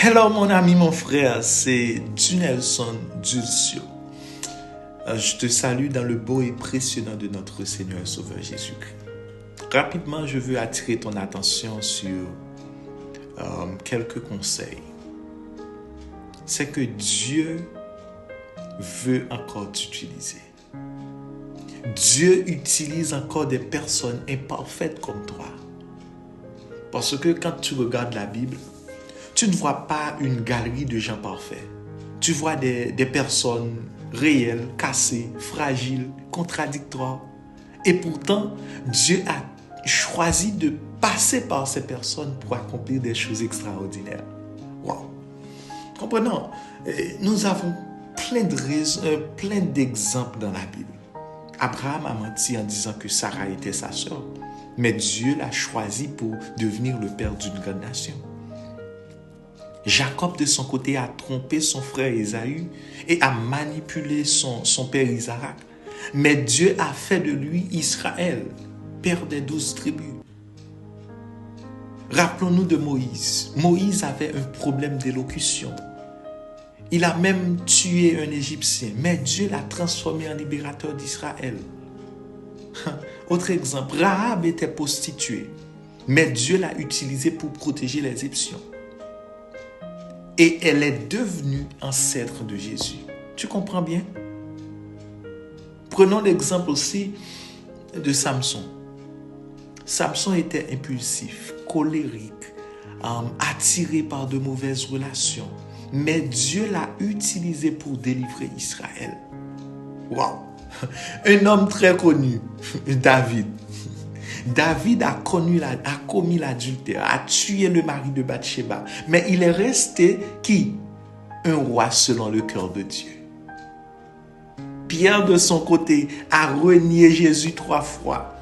Hello mon ami, mon frère, c'est Dunelson Dulcio. Je te salue dans le beau et précieux nom de notre Seigneur et Sauveur Jésus-Christ. Rapidement, je veux attirer ton attention sur quelques conseils. C'est que Dieu veut encore t'utiliser. Dieu utilise encore des personnes imparfaites comme toi. Parce que quand tu regardes la Bible, tu ne vois pas une galerie de gens parfaits. Tu vois des personnes réelles, cassées, fragiles, contradictoires. Et pourtant, Dieu a choisi de passer par ces personnes pour accomplir des choses extraordinaires. Wow. Comprenons, nous avons plein d'exemples dans la Bible. Abraham a menti en disant que Sarah était sa sœur, mais Dieu l'a choisi pour devenir le père d'une grande nation. Jacob, de son côté, a trompé son frère Ésaü et a manipulé son père Isaac. Mais Dieu a fait de lui Israël, père des 12 tribus. Rappelons-nous de Moïse. Moïse avait un problème d'élocution. Il a même tué un Égyptien, mais Dieu l'a transformé en libérateur d'Israël. Autre exemple, Rahab était prostituée, mais Dieu l'a utilisée pour protéger les Égyptiens. Et elle est devenue ancêtre de Jésus. Tu comprends bien? Prenons l'exemple aussi de Samson. Samson était impulsif, colérique, attiré par de mauvaises relations. Mais Dieu l'a utilisé pour délivrer Israël. Wow! Un homme très connu, David. David a commis l'adultère, a tué le mari de Bathsheba. Mais il est resté qui? Un roi selon le cœur de Dieu. Pierre, de son côté, a renié Jésus 3 fois.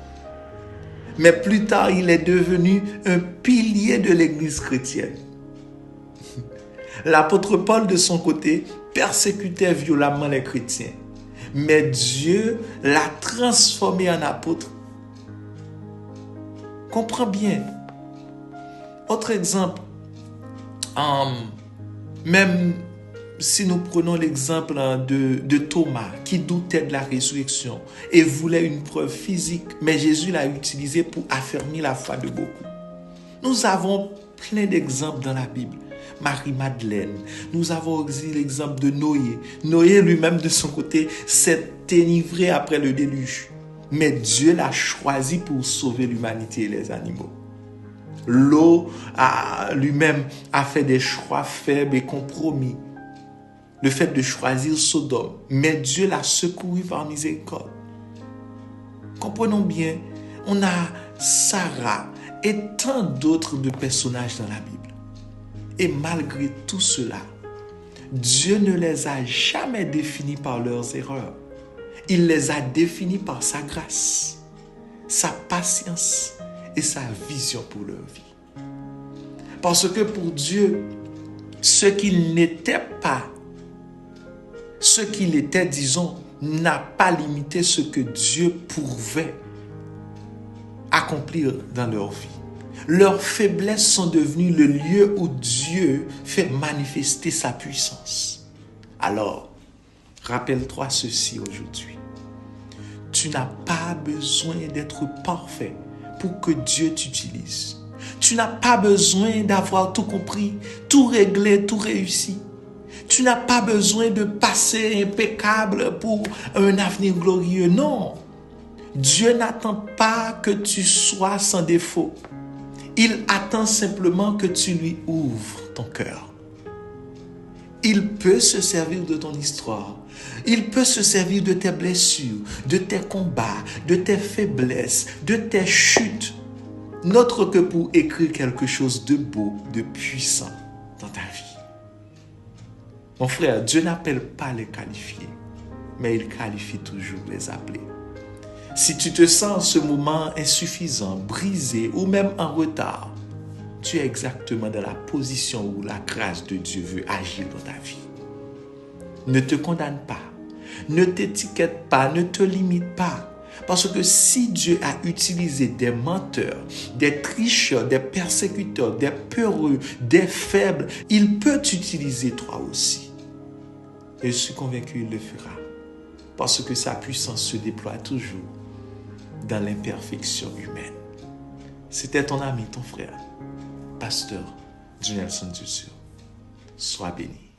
Mais plus tard, il est devenu un pilier de l'Église chrétienne. L'apôtre Paul, de son côté, persécutait violemment les chrétiens. Mais Dieu l'a transformé en apôtre. Comprends bien. Autre exemple, même si nous prenons l'exemple de Thomas qui doutait de la résurrection et voulait une preuve physique, mais Jésus l'a utilisé pour affermir la foi de beaucoup. Nous avons plein d'exemples dans la Bible. Marie-Madeleine, nous avons aussi l'exemple de Noé. Noé lui-même de son côté s'est enivré après le déluge. Mais Dieu l'a choisi pour sauver l'humanité et les animaux. Lot lui-même a fait des choix faibles et compromis. Le fait de choisir Sodome. Mais Dieu l'a secouru par miséricorde. Comprenons bien, on a Sarah et tant d'autres de personnages dans la Bible. Et malgré tout cela, Dieu ne les a jamais définis par leurs erreurs. Il les a définis par sa grâce, sa patience et sa vision pour leur vie. Parce que pour Dieu, ce qu'il n'était pas, ce qu'il était, disons, n'a pas limité ce que Dieu pouvait accomplir dans leur vie. Leurs faiblesses sont devenues le lieu où Dieu fait manifester sa puissance. Alors, rappelle-toi ceci aujourd'hui. Tu n'as pas besoin d'être parfait pour que Dieu t'utilise. Tu n'as pas besoin d'avoir tout compris, tout réglé, tout réussi. Tu n'as pas besoin de passer impeccable pour un avenir glorieux. Non. Dieu n'attend pas que tu sois sans défaut. Il attend simplement que tu lui ouvres ton cœur. Il peut se servir de ton histoire. Il peut se servir de tes blessures, de tes combats, de tes faiblesses, de tes chutes. N'autre que pour écrire quelque chose de beau, de puissant dans ta vie. Mon frère, Dieu n'appelle pas les qualifiés, mais il qualifie toujours les appelés. Si tu te sens en ce moment insuffisant, brisé ou même en retard, tu es exactement dans la position où la grâce de Dieu veut agir dans ta vie. Ne te condamne pas, ne t'étiquette pas, ne te limite pas. Parce que si Dieu a utilisé des menteurs, des tricheurs, des persécuteurs, des peureux, des faibles, il peut t'utiliser toi aussi. Et je suis convaincu qu'il le fera. Parce que sa puissance se déploie toujours dans l'imperfection humaine. C'était ton ami, ton frère, pasteur Nelson Dussur. Sois béni.